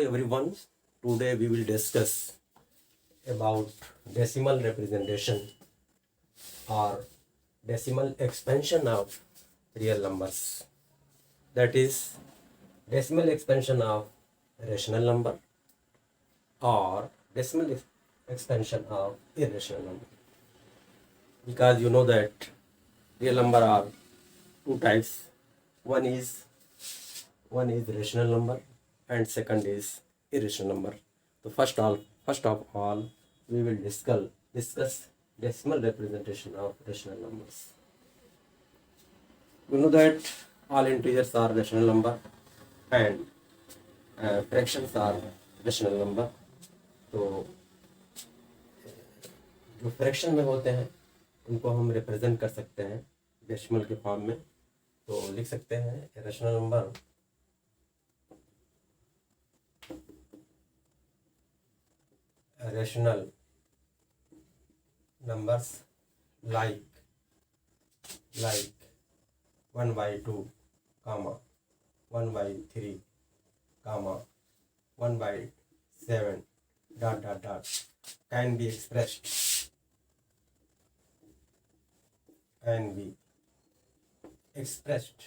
everyone, today we will discuss about decimal representation or decimal expansion of real numbers. That is decimal expansion of rational number or decimal expansion of irrational number. Because you know that real number are two types. One is rational number and second is irrational number. So first of all, we will discuss decimal representation of rational numbers. You know that all integers are rational number and fractions are rational number. तो जो fraction में होते हैं उनको हम represent कर सकते हैं डेसिमल के फॉर्म में. तो लिख सकते हैं rational number rational numbers like 1/2, 1/3, 1/7 ... can be expressed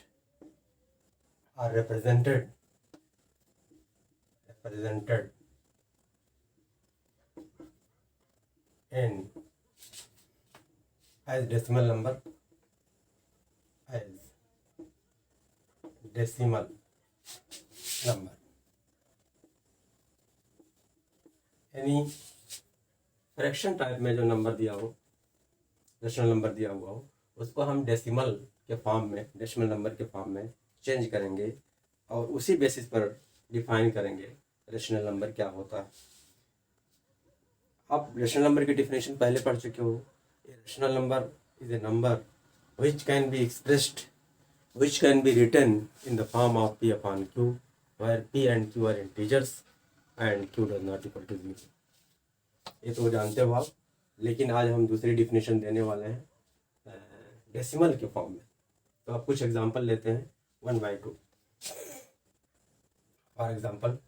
or represented in as decimal number यानी फ्रैक्शन टाइप में जो नंबर दिया हो, रेशनल नंबर दिया हुआ हो, उसको हम डेसिमल के फॉर्म में, डेसिमल नंबर के फॉर्म में चेंज करेंगे और उसी बेसिस पर डिफाइन करेंगे रेशनल नंबर क्या होता है. आप रेशनल नंबर की डिफिनेशन पहले पढ़ चुके हो. Rational number is a number which can be expressed, which can be written in the form of p upon q, where p and q are integers and q does not equal to 0. ये तो जानते हो आप, लेकिन आज हम दूसरी definition देने वाले हैं डेसिमल के फॉर्म में. तो आप कुछ एग्जांपल लेते हैं. 1/2 फॉर एग्जांपल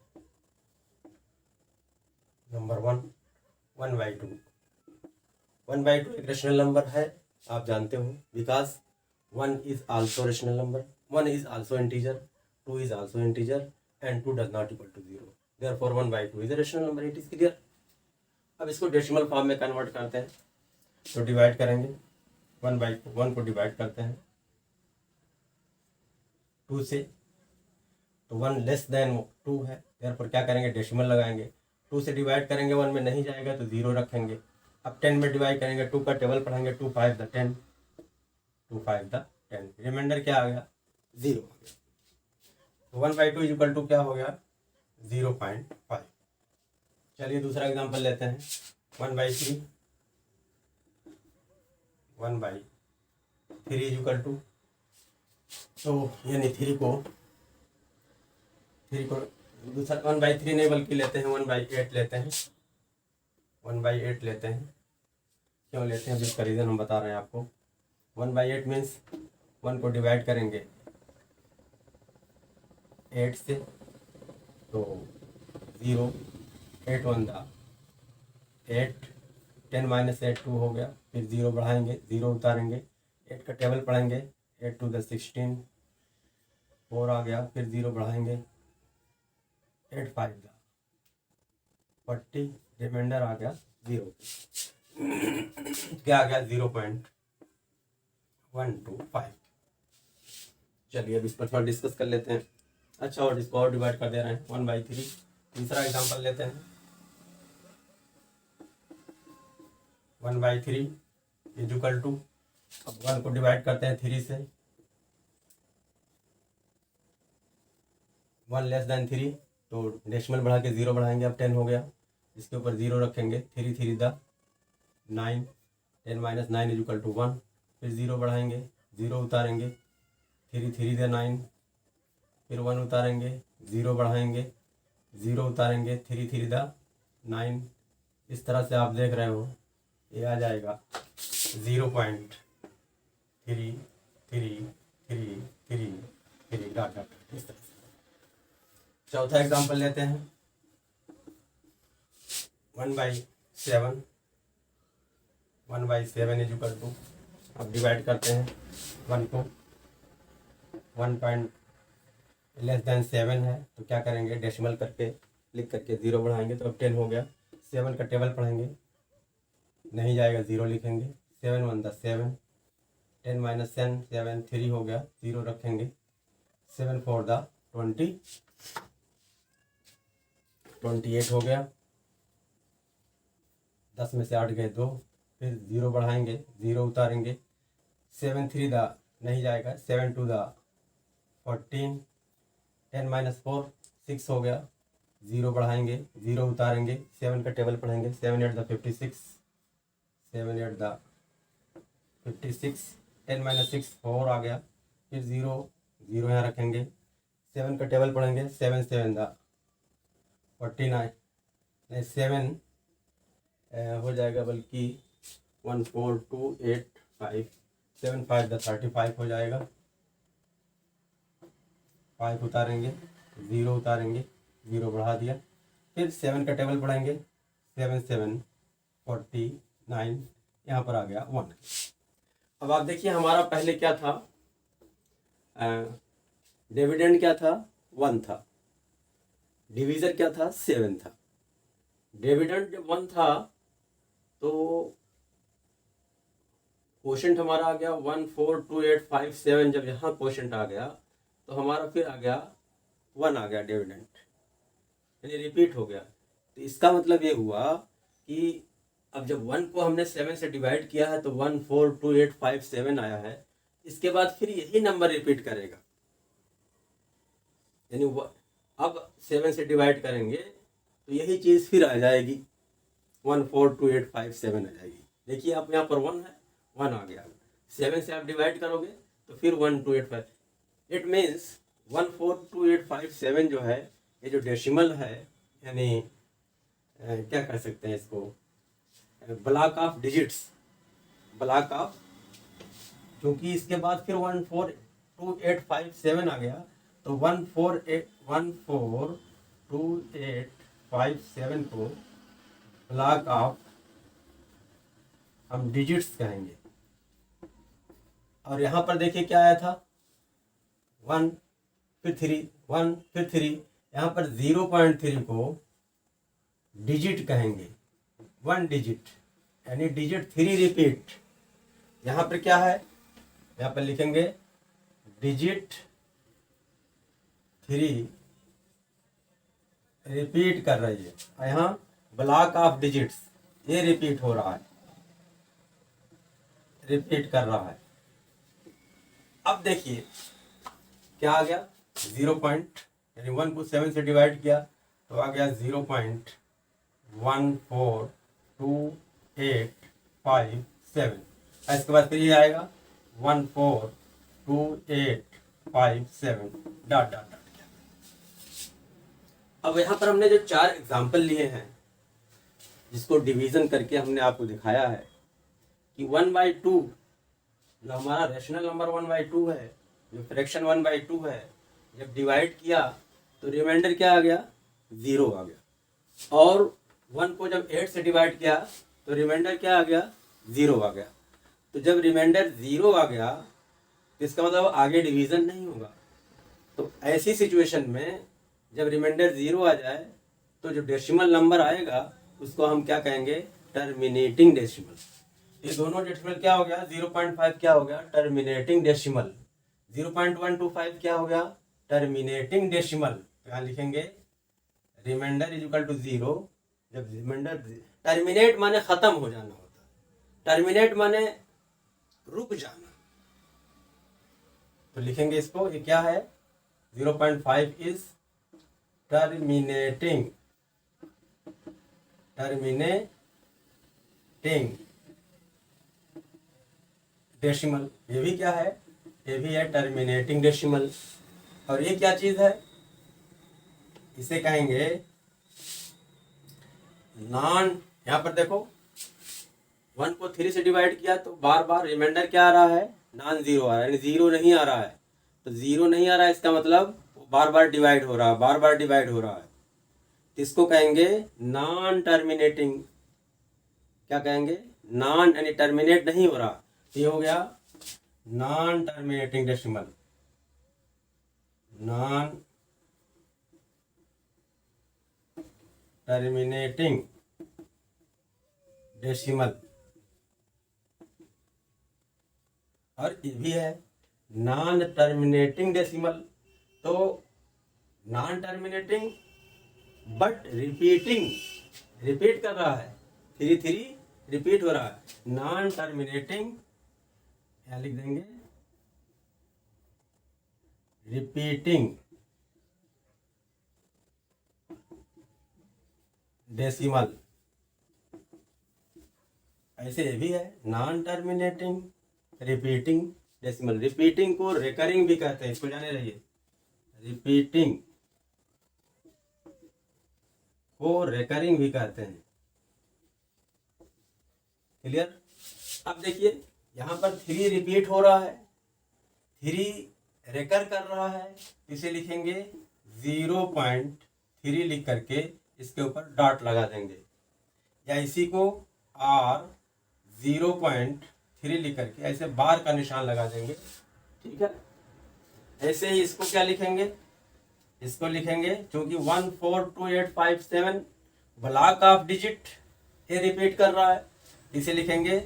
नंबर 1/2 एक रेशनल नंबर है, आप जानते हो, because 1 is also rational number, 1 is also integer, 2 is also integer and 2 does not equal to 0. Therefore 1/2 is a rational number. It is clear. अब इसको डेसिमल फॉर्म में convert करते हैं तो डिवाइड करेंगे. 1 को डिवाइड करते हैं 2 से, तो 1 लेस देन 2 है, देयरफॉर क्या करेंगे, डेसिमल लगाएंगे. 2 से डिवाइड करेंगे, 1 में नहीं जाएगा तो 0 रखेंगे. अब 10 में डिवाइड करेंगे, 2 का टेबल पढ़ेंगे, 2 5 द 10, रिमाइंडर क्या आ गया, 0 आ गया. तो 1/2 इज इक्वल टू क्या हो गया, 0.5. चलिए दूसरा एग्जांपल लेते हैं. 1/3 इज इक्वल टू, तो यानी 3 को दूसरा 1/3 नहीं बल्कि लेते हैं 1/8 लेते हैं. 1/8 लेते हैं. क्यों लेते हैं, जिसका रीज़न हम बता रहे हैं आपको. 1/8 मीन्स 1 को डिवाइड करेंगे 8 से, तो 0, 8 1 दा 8, 10 - 8 2 हो गया. फिर 0 बढ़ाएंगे, 0 उतारेंगे, 8 का टेबल पढ़ेंगे, 8 2 द 16, 4 आ गया. फिर 0 बढ़ाएंगे, 8 5 दा 40, रिमाइंडर आ गया 0. क्या आ गया, 0.125. चलिए अब इस पर थोड़ा डिस्कस कर लेते हैं. अच्छा, और इसको और डिवाइड कर दे रहे हैं 1/3. तीसरा एग्जांपल लेते हैं. 1/3 इज इक्वल टू, अब 1 को डिवाइड करते हैं 3 से, 1 लेस देन 3, तो डेसिमल बढ़ा के 0 बढ़ाएंगे. अब 10 हो गया, इसके ऊपर 0 रखेंगे. 3 3 दा 9, 10 - 9 इज इक्वल टू 1. फिर 0 बढ़ाएंगे, 0 उतारेंगे, 3 3 दा 9, फिर 1 उतारेंगे, 0 बढ़ाएंगे, 0 उतारेंगे, 3 3 दा 9. इस तरह से आप देख रहे हो ये आ जाएगा 0.3333 इस तरह से. चौथा एग्जांपल लेते हैं. 1/7, 1/7 इज इक्वल टू, अब डिवाइड करते हैं 1 को, 1.<7 है तो क्या करेंगे, डेसिमल करके लिख करके 0 बढ़ाएंगे तो अब 10 हो गया। 7 का टेबल पढ़ेंगे, नहीं जाएगा 0 लिखेंगे, 7 1 द 7, 10 माइनस 10 7 3 हो गया, 0 रखेंगे, 7 4 द 28 हो गया, 10 में से 8 गए 2, फिर 0 बढ़ाएंगे, 0 उतारेंगे, 7 3 द नहीं जाएगा, 7 2 द 14, 10 माइनस 4 6 हो गया, 0 बढ़ाएंगे, 0 उतारेंगे, 7 का टेबल पढ़ेंगे, 7 8 द 56, 7 8 द 56, 10 माइनस 6 4 आ गया, फिर 0 0 यहाँ रखेंगे, 7 का टेबल पढ़ेंगे, 7 7 द 49, नहीं 7 हो जाएगा बल्कि 1 4 2 8 5, 7 5 द 35 हो जाएगा, 5 उतारेंगे, 0 उतारेंगे, 0 बढ़ा दिया, फिर 7 का टेबल पढ़ेंगे, 7 7 49, यहाँ पर आ गया 1। अब आप देखिए हमारा पहले क्या था, डिविडेंड क्या था, 1 था, डिवीज़र क्या था, 7 था। डिविडेंड जब 1 था तो क्वोशंट हमारा आ गया 1 4 2 8 5 7, जब यहाँ क्वोशंट आ गया तो हमारा फिर आ गया 1 आ गया डिविडेंड, यानी रिपीट हो गया। तो इसका मतलब ये हुआ कि अब जब 1 को हमने 7 से डिवाइड किया है तो 1 4 2 8 5 7 आया है, इसके बाद फिर यही नंबर रिपीट करेगा, यानी अब 7 से डिवाइड करेंगे तो यही चीज़ फिर आ जाएगी, 1 4 2 8 5 7 आ जाएगी। देखिए आप यहाँ पर 1 है, 1 आ गया, 7 से आप डिवाइड करोगे तो फिर 1 2 8 5, इट मीन्स 1 4 2 8 5 7 जो है, ये जो डेसिमल है, यानी क्या कर सकते हैं इसको, block of digits, block of, क्योंकि इसके बाद फिर 1 4 2 8 5 7 आ गया तो 1 4 2 8 5 7 को ब्लॉक ऑफ हम डिजिट्स कहेंगे। और यहाँ पर देखिए क्या आया था, 1 फिर 3 1 फिर 3, यहाँ पर 0.3 को डिजिट कहेंगे, 1 डिजिट, यानी डिजिट 3 रिपीट। यहाँ पर क्या है, यहाँ पर लिखेंगे डिजिट 3 रिपीट कर रही है, यहाँ ब्लॉक ऑफ डिजिट्स ये रिपीट हो रहा है, रिपीट कर रहा है। अब देखिए क्या आ गया, 0 पॉइंट, यानी 1 को 7 से डिवाइड किया तो आ गया 0.142857। इसके बाद फिर ये आएगा 142857 डॉट डॉट डॉट। अब यहाँ पर हमने जो 4 एग्जाम्पल लिए हैं जिसको डिवीजन करके हमने आपको दिखाया है कि 1/2 जो हमारा रेशनल नंबर 1/2 है, जो फ्रैक्शन 1/2 है, जब डिवाइड किया तो रिमाइंडर क्या आ गया, 0 आ गया। और 1 को जब 8 से डिवाइड किया तो रिमाइंडर क्या आ गया, 0 आ गया। तो जब रिमाइंडर 0 आ गया तो इसका मतलब आगे डिवीज़न नहीं होगा। तो ऐसी सिचुएशन में जब रिमाइंडर 0 आ जाए तो जो डेसिमल नंबर आएगा उसको हम क्या कहेंगे, टर्मिनेटिंग डेसिमल। ये दोनों डेसिमल क्या हो गया, 0.5 क्या हो गया, टर्मिनेटिंग डेसिमल। 0.125 क्या हो गया, टर्मिनेटिंग डेसिमल। यहाँ लिखेंगे रिमाइंडर इज इक्वल टू 0। जब रिमाइंडर, टर्मिनेट माने खत्म हो जाना होता है, टर्मिनेट माने रुक जाना। तो लिखेंगे इसको, ये क्या है, 0.5 इज टर्मिनेटिंग डेसिमल। ये भी क्या है, ये भी है टर्मिनेटिंग डेसिमल। और ये क्या चीज है, इसे कहेंगे नॉन। यहाँ पर देखो 1 को 3 से डिवाइड किया तो बार बार रिमाइंडर क्या आ रहा है, नॉन जीरो आ रहा है, यानी 0 नहीं आ रहा है। तो 0 नहीं आ रहा है इसका मतलब बार बार डिवाइड हो रहा है, बार बार डिवाइड हो रहा है। किसको कहेंगे? Non terminating. क्या कहेंगे? नॉन, यानी टर्मिनेट नहीं हो रहा, ये हो गया non terminating decimal. Non terminating decimal. और ये भी है नॉन टर्मिनेटिंग डेसिमल। तो non terminating but repeating, repeat कर रहा है, 3 रिपीट हो रहा है। नॉन टर्मिनेटिंग, क्या लिख देंगे? Repeating decimal. ऐसे ये भी है non terminating repeating decimal. Repeating को रिकरिंग भी कहते हैं, इसको जाने रहिए। रिपीटिंग को रिकरिंग भी कहते हैं। क्लियर? अब देखिए यहाँ पर 3 रिपीट हो रहा है, 3 रेकर कर रहा है, इसे लिखेंगे 0.3 लिख करके इसके ऊपर डॉट लगा देंगे, या इसी को R 0.3 लिख करके ऐसे बार का निशान लगा देंगे। ठीक है, ऐसे ही इसको क्या लिखेंगे? इसको लिखेंगे, क्योंकि 142857 ब्लॉक ऑफ डिजिट ये रिपीट कर रहा है, इसे लिखेंगे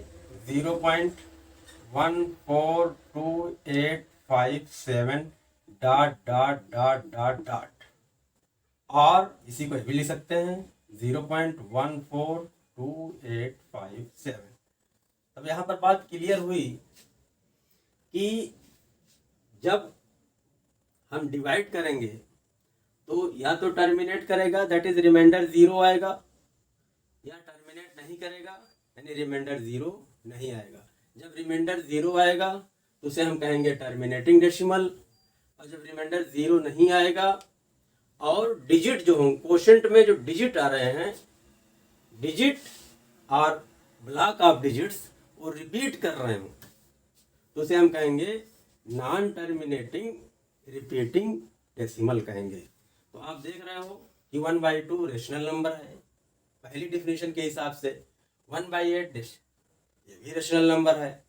0.142857 dot dot dot dot dot. और इसी को भी लिख सकते हैं 0.142857। अब यहाँ पर बात क्लियर हुई कि जब हम डिवाइड करेंगे तो या तो टर्मिनेट करेगा, दैट इज रिमाइंडर 0 आएगा, या टर्मिनेट नहीं करेगा, यानी रिमाइंडर 0 नहीं आएगा। जब रिमाइंडर 0 आएगा तो उसे हम कहेंगे टर्मिनेटिंग डेसिमल, और जब रिमाइंडर 0 नहीं आएगा और डिजिट जो हों, क्वोशेंट में जो डिजिट आ रहे हैं, डिजिट और ब्लॉक ऑफ डिजिट्स वो रिपीट कर रहे हो, तो उसे हम कहेंगे नॉन टर्मिनेटिंग रिपीटिंग डेसिमल कहेंगे। तो आप देख रहे हो कि 1/2 रेशनल नंबर है, पहली डिफिनेशन के हिसाब से। 1/8 ये भी रेशनल नंबर है,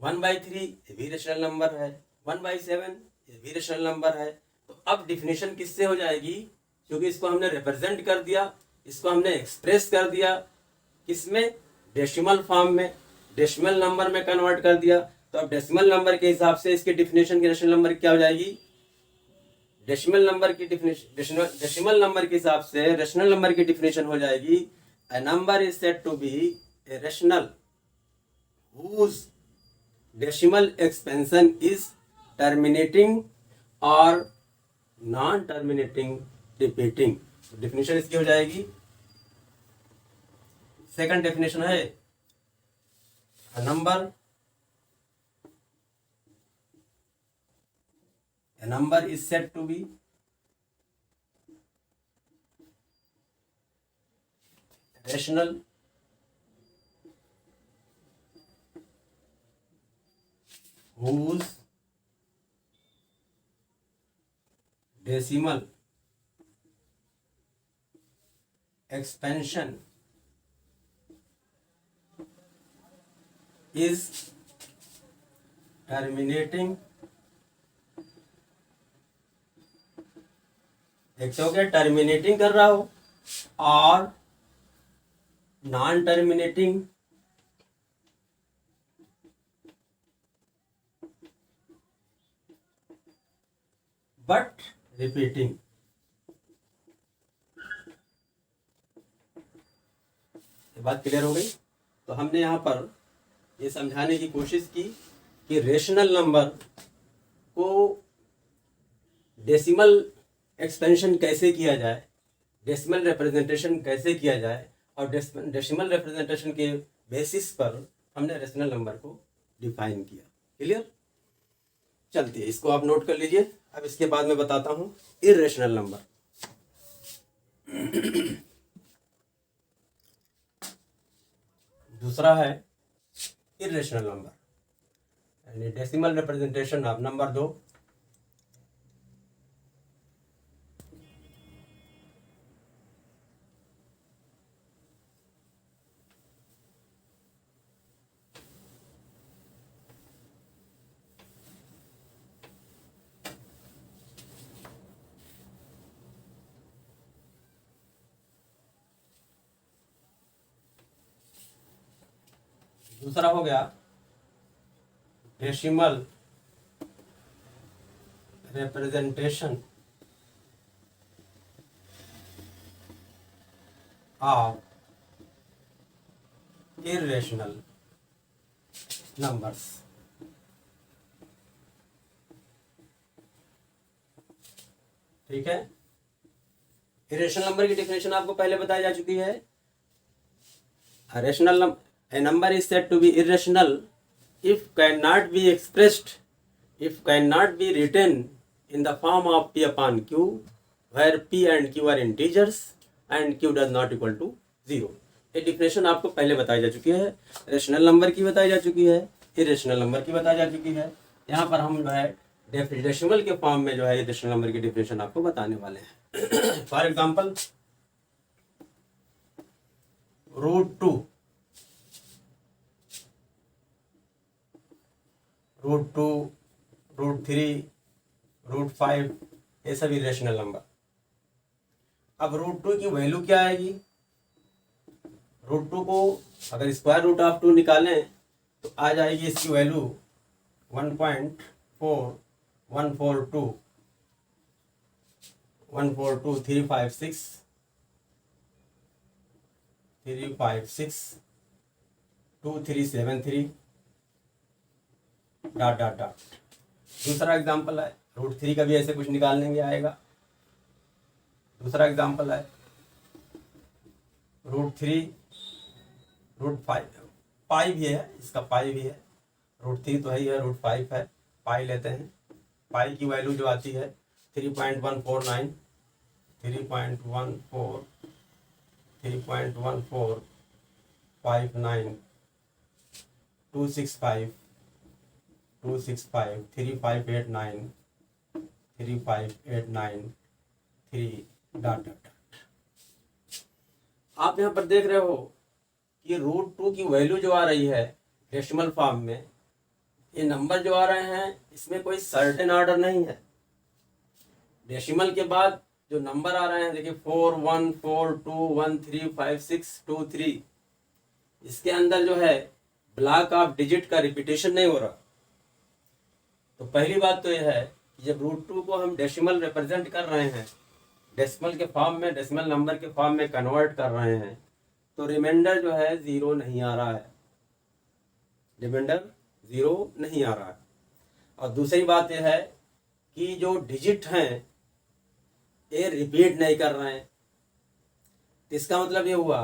1/3 ये भी रेशनल नंबर है, 1/7 ये भी रेशनल नंबर है। तो अब डिफिनेशन किससे हो जाएगी? क्योंकि इसको हमने रिप्रेजेंट कर दिया, इसको हमने एक्सप्रेस कर दिया, किसमें? डेसिमल फॉर्म में, डेसिमल नंबर में कन्वर्ट कर दिया। तो अब डेसिमल नंबर के हिसाब से इसके डिफिनेशन की रेशनल नंबर क्या हो जाएगी? डेसिमल नंबर की डिफिनेशन, डेसिमल नंबर के हिसाब से रेशनल नंबर की डिफिनेशन हो जाएगी, a number is said to be a rational whose decimal expansion is terminating or non terminating repeating। Definition इसकी हो जाएगी, सेकंड डेफिनेशन है a number is said to be rational whose decimal expansion is terminating। देखते हो क्या? Terminating कर रहा हो और नॉन टर्मिनेटिंग बट रिपीटिंग। ये बात क्लियर हो गई? तो हमने यहाँ पर ये समझाने की कोशिश की कि रेशनल नंबर को डेसिमल एक्सपेंशन कैसे किया जाए, डेसिमल रिप्रेजेंटेशन कैसे किया जाए, और डेसिमल रिप्रेजेंटेशन के बेसिस पर हमने रेशनल नंबर को डिफाइन किया। क्लियर? चलते इसको आप नोट कर लीजिए। अब इसके बाद मैं बताता हूँ इर्रेशनल नंबर। दूसरा है इर्रेशनल नंबर, यानी डेसिमल रिप्रेजेंटेशन ऑफ नंबर 2। दूसरा हो गया decimal representation of irrational numbers. ठीक है, इरेशनल नंबर की डेफिनेशन आपको पहले बताई जा चुकी है। A number is said to be irrational if cannot be expressed, if cannot be written in the form of P upon Q, where P and Q are integers and Q does not equal to 0। ये definition आपको पहले बताई जा चुकी है, rational number की बताई जा चुकी है, इरेशनल नंबर की बताई जा चुकी है। यहाँ पर हम जो है डेसिमल के फॉर्म में जो है रेशनल नंबर की डिफिनेशन आपको बताने वाले हैं। फॉर एग्जाम्पल √2, √2, √3, √5, ये सभी रेशनल नंबर। अब √2 की वैल्यू क्या आएगी? √2 को अगर स्क्वायर रूट ऑफ 2 निकालें तो आ जाएगी इसकी वैल्यू 1.4142 142,356 2373 डॉट डॉट डॉट। दूसरा एग्जांपल है √3 का भी ऐसे कुछ निकालने में आएगा। दूसरा एग्जांपल है √3, √5, पाई भी है, इसका पाई भी है, √3 तो है ही है, √5 है, पाई लेते हैं। पाई की वैल्यू जो आती है 3.149 3.14 3.1459 265 3589 3589 3 डॉट डॉट। आप यहाँ पर देख रहे हो कि √2 की वैल्यू जो आ रही है डेसिमल फॉर्म में, ये नंबर जो आ रहे हैं इसमें कोई सर्टेन ऑर्डर नहीं है। डेसिमल के बाद जो नंबर आ रहे हैं देखिए 4 1 4 2 1 3 5 6 2 3, इसके अंदर जो है ब्लॉक ऑफ डिजिट का रिपीटेशन नहीं हो रहा। तो पहली बात तो यह है कि जब √2 को हम डेसिमल रिप्रेजेंट कर रहे हैं, डेसिमल के फॉर्म में, डेसिमल नंबर के फॉर्म में कन्वर्ट कर रहे हैं, तो रिमाइंडर जो है 0 नहीं आ रहा है, रिमाइंडर 0 नहीं आ रहा है। और दूसरी बात यह है कि जो डिजिट हैं ये रिपीट नहीं कर रहे हैं। इसका मतलब ये हुआ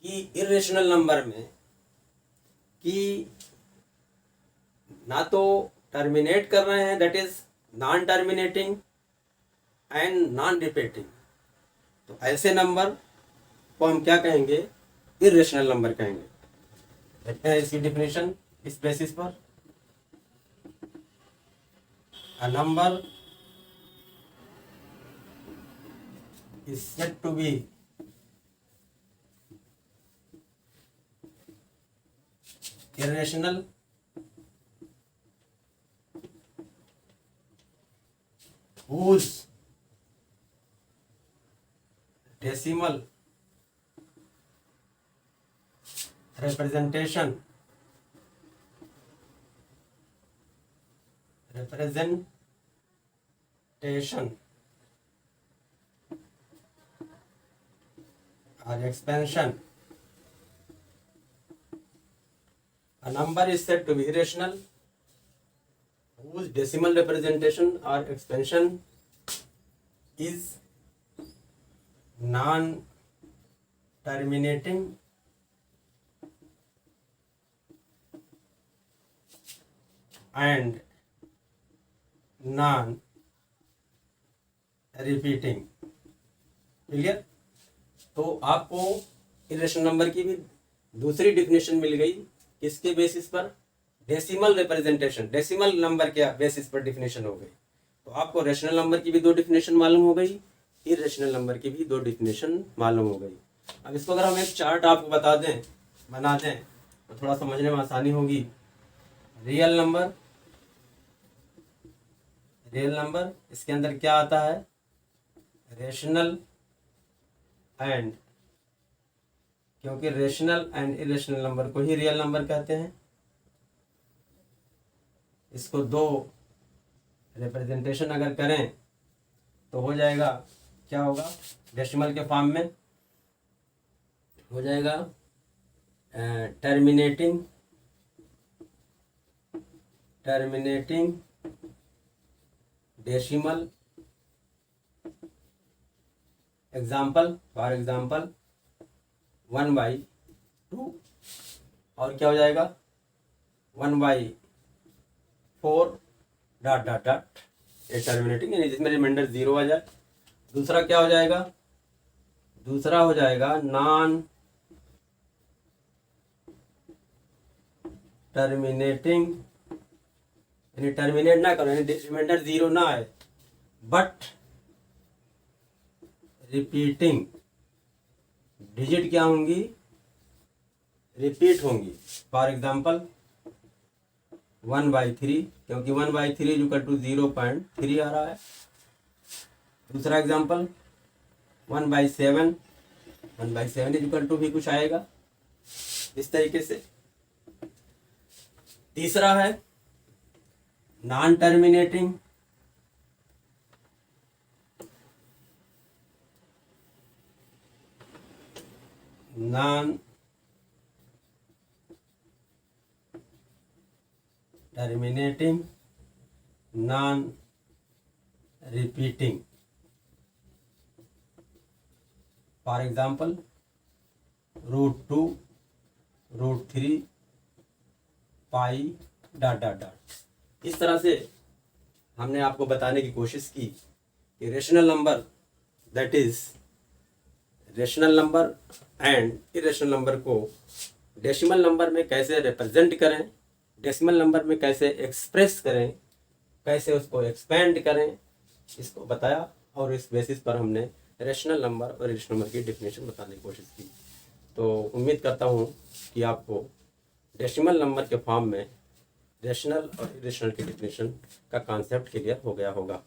कि इरेशनल नंबर में कि ना तो टर्मिनेट कर रहे हैं, that is non terminating and non repeating, तो ऐसे नंबर को हम क्या कहेंगे? इरेशनल नंबर कहेंगे। देखते हैं इसकी डिफिनेशन इस बेसिस पर। A number is said to be irrational whose decimal representation or expansion, a number is said to be irrational whose decimal representation or expansion is non-terminating and non repeating. Clear? तो आपको irrational number की भी दूसरी definition मिल गई, किसके basis पर? Decimal representation, decimal number के basis पर डिफिनेशन हो गई। तो आपको रेशनल नंबर की भी 2 डिफिनेशन मालूम हो गई, इरेशनल नंबर की भी 2 डिफिनेशन मालूम हो गई। अब इसको अगर हम एक चार्ट आपको बता दें, बना दें, तो थोड़ा समझने में आसानी होगी। रियल नंबर, इसके अंदर क्या आता है? रेशनल एंड क्योंकि रेशनल एंड इरेशनल नंबर को ही रियल नंबर कहते हैं। इसको दो रिप्रेजेंटेशन अगर करें तो हो जाएगा, क्या होगा, डेसिमल के फॉर्म में हो जाएगा terminating decimal example, for example 1/2, और क्या हो जाएगा 1/4 डॉट डॉट डॉट, ये टर्मिनेटिंग यानी जिसमें रिमाइंडर 0 आ जाए। दूसरा क्या हो जाएगा, दूसरा हो जाएगा नॉन टर्मिनेटिंग, यानी टर्मिनेट ना करो, यानी रिमाइंडर 0 ना आए, बट रिपीटिंग डिजिट क्या होंगी, रिपीट होंगी। फॉर एग्जाम्पल 1/3, क्योंकि 1/3 इक्वल टू 0.3 आ रहा है। दूसरा एग्जाम्पल 1/7, 1/7 इक्वल टू भी कुछ आएगा इस तरीके से। तीसरा है non terminating, non terminating, non repeating. For example √2, √3, Pie dot dot dot. इस तरह से हमने आपको बताने की कोशिश की कि rational number, that is rational number and irrational number को डेसिमल नंबर में कैसे रिप्रेजेंट करें, डेसिमल नंबर में कैसे एक्सप्रेस करें, कैसे उसको एक्सपेंड करें, इसको बताया। और इस बेसिस पर हमने रेशनल नंबर और इरेशनल नंबर की डेफिनेशन बताने की कोशिश की। तो उम्मीद करता हूँ कि आपको डेसिमल नंबर के फॉर्म में रेशनल और इरेशनल की डेफिनेशन का कॉन्सेप्ट क्लियर हो गया होगा।